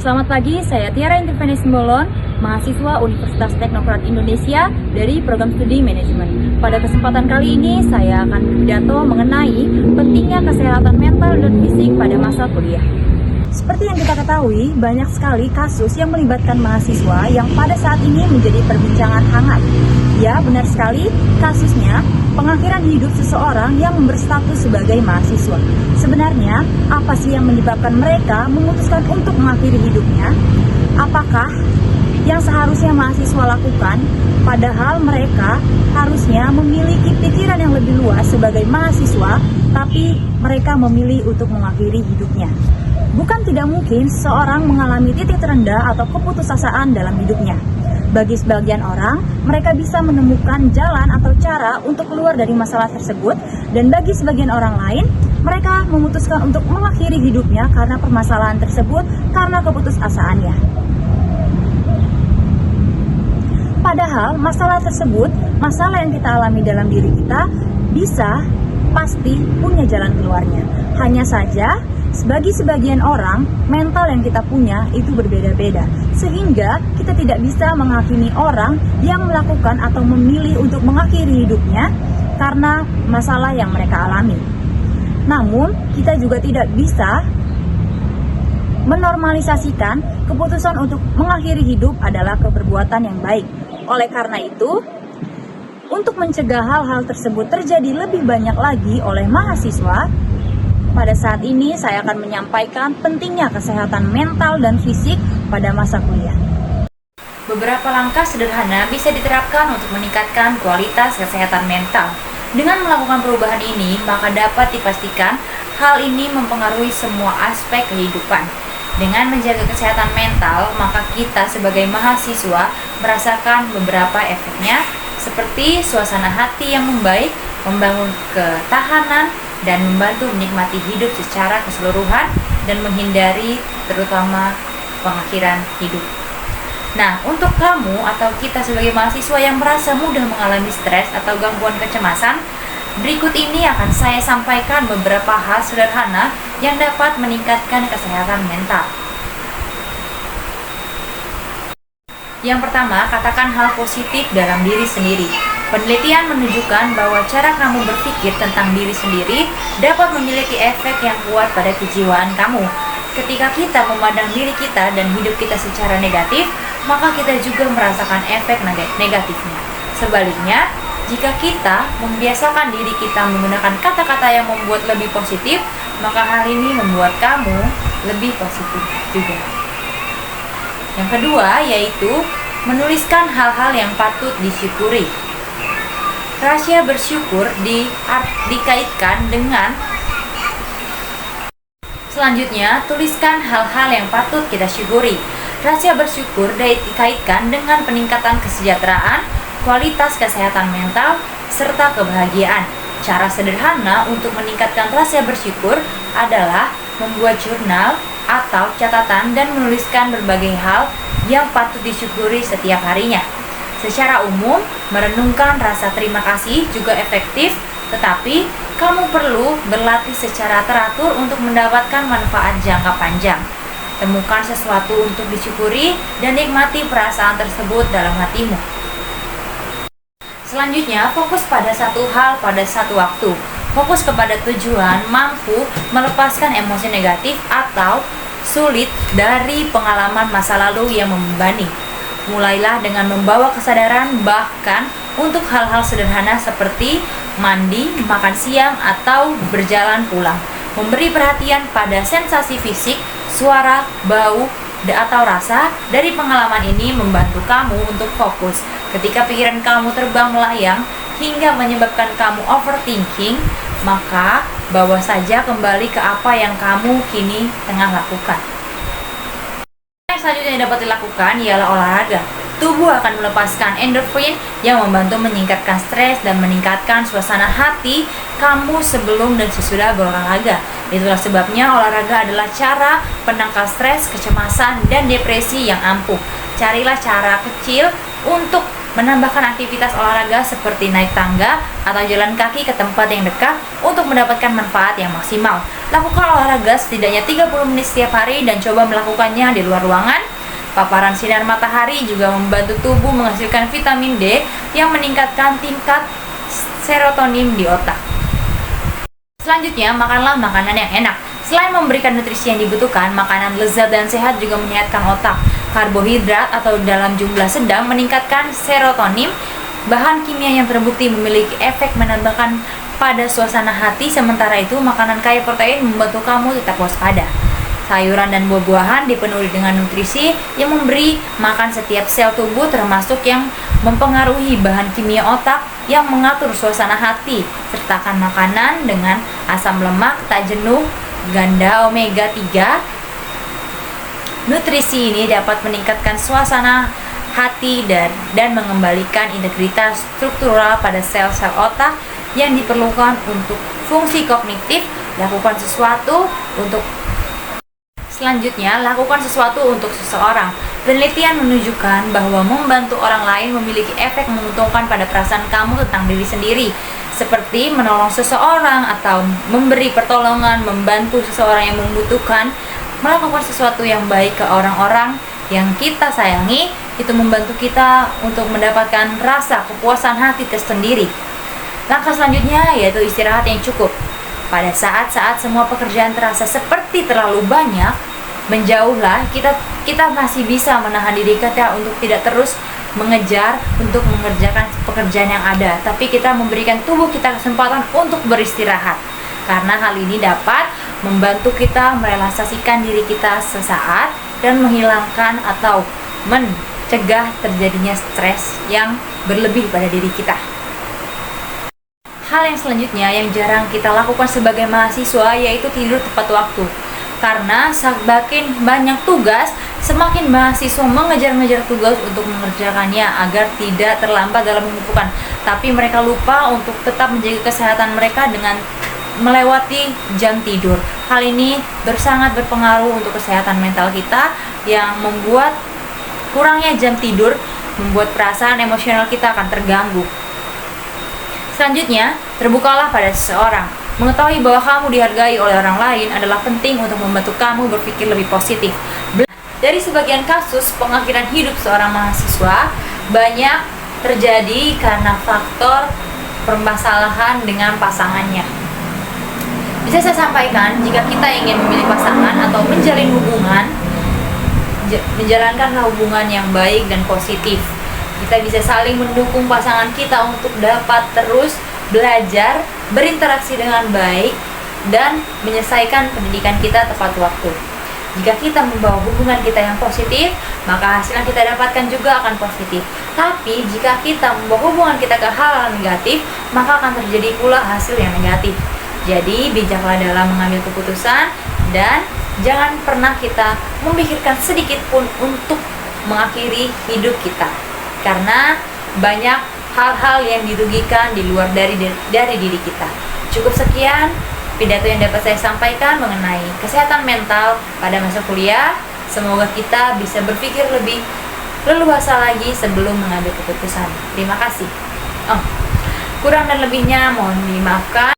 Selamat pagi, saya Tiara Interveni Simbolon, mahasiswa Universitas Teknokrat Indonesia dari program studi manajemen. Pada kesempatan kali ini, saya akan berpidato mengenai pentingnya kesehatan mental dan fisik pada masa kuliah. Seperti yang kita ketahui, banyak sekali kasus yang melibatkan mahasiswa yang pada saat ini menjadi perbincangan hangat. Ya, benar sekali, kasusnya pengakhiran hidup seseorang yang berstatus sebagai mahasiswa. Sebenarnya, apa sih yang menyebabkan mereka memutuskan untuk mengakhiri hidupnya? Apakah yang seharusnya mahasiswa lakukan, padahal mereka harusnya memiliki pikiran yang lebih luas sebagai mahasiswa, tapi mereka memilih untuk mengakhiri hidupnya? Bukan tidak mungkin seorang mengalami titik terendah atau keputusasaan dalam hidupnya. Bagi sebagian orang, mereka bisa menemukan jalan atau cara untuk keluar dari masalah tersebut, dan bagi sebagian orang lain, mereka memutuskan untuk mengakhiri hidupnya karena permasalahan tersebut, karena keputusasaannya. Padahal masalah tersebut, masalah yang kita alami dalam diri kita, bisa pasti punya jalan keluarnya. Hanya saja, bagi sebagian orang, mental yang kita punya itu berbeda-beda. Sehingga kita tidak bisa menghakimi orang yang melakukan atau memilih untuk mengakhiri hidupnya karena masalah yang mereka alami. Namun, kita juga tidak bisa menormalisasikan keputusan untuk mengakhiri hidup adalah keperbuatan yang baik. Oleh karena itu, untuk mencegah hal-hal tersebut terjadi lebih banyak lagi oleh mahasiswa, pada saat ini saya akan menyampaikan pentingnya kesehatan mental dan fisik pada masa kuliah. Beberapa langkah sederhana bisa diterapkan untuk meningkatkan kualitas kesehatan mental. Dengan melakukan perubahan ini, maka dapat dipastikan hal ini mempengaruhi semua aspek kehidupan. Dengan menjaga kesehatan mental, maka kita sebagai mahasiswa merasakan beberapa efeknya, seperti suasana hati yang membaik, membangun ketahanan, dan membantu menikmati hidup secara keseluruhan dan menghindari terutama pengakhiran hidup. Nah, untuk kamu atau kita sebagai mahasiswa yang merasa mudah mengalami stres atau gangguan kecemasan, berikut ini akan saya sampaikan beberapa hal sederhana yang dapat meningkatkan kesehatan mental. Yang pertama, katakan hal positif dalam diri sendiri. Penelitian menunjukkan bahwa cara kamu berpikir tentang diri sendiri dapat memiliki efek yang kuat pada kejiwaan kamu. Ketika kita memandang diri kita dan hidup kita secara negatif, maka kita juga merasakan efek negatifnya. Sebaliknya, jika kita membiasakan diri kita menggunakan kata-kata yang membuat lebih positif, maka hal ini membuat kamu lebih positif juga. Yang kedua, yaitu menuliskan hal-hal yang patut disyukuri. Rahasia bersyukur dikaitkan dengan selanjutnya, tuliskan hal-hal yang patut kita syukuri. Rahasia bersyukur dikaitkan dengan peningkatan kesejahteraan, kualitas kesehatan mental, serta kebahagiaan. Cara sederhana untuk meningkatkan rahasia bersyukur adalah membuat jurnal atau catatan dan menuliskan berbagai hal yang patut disyukuri setiap harinya. Secara umum, merenungkan rasa terima kasih juga efektif, tetapi kamu perlu berlatih secara teratur untuk mendapatkan manfaat jangka panjang. Temukan sesuatu untuk disyukuri dan nikmati perasaan tersebut dalam hatimu. Selanjutnya, fokus pada satu hal pada satu waktu. Fokus kepada tujuan mampu melepaskan emosi negatif atau sulit dari pengalaman masa lalu yang membebani. Mulailah dengan membawa kesadaran bahkan untuk hal-hal sederhana seperti mandi, makan siang, atau berjalan pulang. Memberi perhatian pada sensasi fisik, suara, bau, atau rasa dari pengalaman ini membantu kamu untuk fokus. Ketika pikiran kamu terbang melayang hingga menyebabkan kamu overthinking, maka bawa saja kembali ke apa yang kamu kini tengah lakukan. Yang selanjutnya yang dapat dilakukan ialah olahraga. Tubuh akan melepaskan endorfin yang membantu meningkatkan stres dan meningkatkan suasana hati kamu sebelum dan sesudah berolahraga. Itulah sebabnya olahraga adalah cara penangkal stres, kecemasan, dan depresi yang ampuh. Carilah cara kecil untuk menambahkan aktivitas olahraga seperti naik tangga atau jalan kaki ke tempat yang dekat untuk mendapatkan manfaat yang maksimal. Lakukan olahraga setidaknya 30 menit setiap hari dan coba melakukannya di luar ruangan. Paparan sinar matahari juga membantu tubuh menghasilkan vitamin D yang meningkatkan tingkat serotonin di otak. Selanjutnya, makanlah makanan yang enak. Selain memberikan nutrisi yang dibutuhkan, makanan lezat dan sehat juga menyehatkan otak. Karbohidrat atau dalam jumlah sedang meningkatkan serotonin, bahan kimia yang terbukti memiliki efek menambahkan pada suasana hati. Sementara itu, makanan kaya protein membantu kamu tetap waspada. Sayuran dan buah-buahan dipenuhi dengan nutrisi yang memberi makan setiap sel tubuh, termasuk yang mempengaruhi bahan kimia otak yang mengatur suasana hati. Sertakan makanan dengan asam lemak tak jenuh, ganda omega 3. Nutrisi ini dapat meningkatkan suasana hati dan mengembalikan integritas struktural pada sel-sel otak yang diperlukan untuk fungsi kognitif. Selanjutnya, lakukan sesuatu untuk seseorang. Penelitian menunjukkan bahwa membantu orang lain memiliki efek menguntungkan pada perasaan kamu tentang diri sendiri, seperti menolong seseorang atau memberi pertolongan, membantu seseorang yang membutuhkan. Melakukan sesuatu yang baik ke orang-orang yang kita sayangi, itu membantu kita untuk mendapatkan rasa kepuasan hati tersendiri. Langkah selanjutnya yaitu istirahat yang cukup. Pada saat-saat semua pekerjaan terasa seperti terlalu banyak, menjauhlah. Kita masih bisa menahan diri kita untuk tidak terus mengejar untuk mengerjakan pekerjaan yang ada, tapi kita memberikan tubuh kita kesempatan untuk beristirahat, karena hal ini dapat membantu kita merelaksasikan diri kita sesaat dan menghilangkan atau mencegah terjadinya stres yang berlebih pada diri kita. Hal yang selanjutnya yang jarang kita lakukan sebagai mahasiswa yaitu tidur tepat waktu. Karena semakin banyak tugas, semakin mahasiswa mengejar-ngejar tugas untuk mengerjakannya agar tidak terlambat dalam mengumpulkan. Tapi mereka lupa untuk tetap menjaga kesehatan mereka dengan melewati jam tidur. Hal ini sangat berpengaruh untuk kesehatan mental kita, yang membuat kurangnya jam tidur membuat perasaan emosional kita akan terganggu. Selanjutnya, terbukalah pada seseorang. Mengetahui bahwa kamu dihargai oleh orang lain adalah penting untuk membantu kamu berpikir lebih positif. Dari sebagian kasus, pengakhiran hidup seorang mahasiswa banyak terjadi karena faktor permasalahan dengan pasangannya. Bisa saya sampaikan, jika kita ingin memilih pasangan atau menjalin hubungan, menjalankanlah hubungan yang baik dan positif. Kita bisa saling mendukung pasangan kita untuk dapat terus belajar, berinteraksi dengan baik, dan menyelesaikan pendidikan kita tepat waktu. Jika kita membawa hubungan kita yang positif, maka hasil yang kita dapatkan juga akan positif. Tapi jika kita membawa hubungan kita ke hal negatif, maka akan terjadi pula hasil yang negatif. Jadi bijaklah dalam mengambil keputusan, dan jangan pernah kita memikirkan sedikit pun untuk mengakhiri hidup kita, karena banyak hal-hal yang dirugikan di luar dari diri kita. Cukup sekian pidato yang dapat saya sampaikan mengenai kesehatan mental pada masa kuliah. Semoga kita bisa berpikir lebih leluasa lagi sebelum mengambil keputusan. Terima kasih. Kurang dan lebihnya mohon dimaafkan.